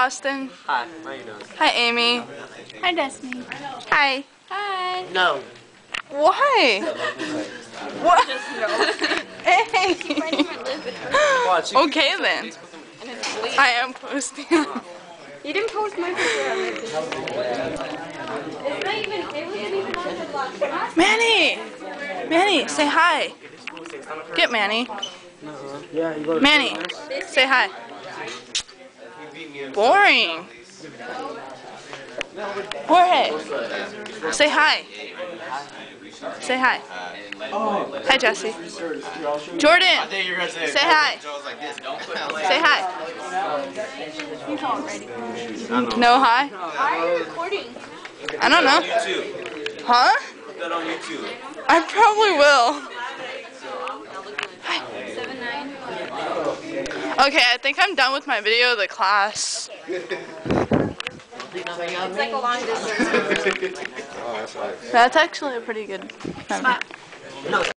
Austin. Hi, how you doing? Hi, Amy. Hi, Destiny. Hi. Hi. No. Why? What? Hey. Okay then. I am posting. You didn't post my picture on it. It's not even, it wasn't even on the last. Manny! Manny, say hi. Get Manny. Yeah, you go to Manny, say hi. Boring. Jorge, say hi. Say hi. Hi, Jesse. Jordan, say hi. Say hi. No hi? Why are you recording? I don't know. Huh? Put that on YouTube. I probably will. 7-9. Okay, I think I'm done with my video of the class. It's like a long distance. That's actually a pretty good.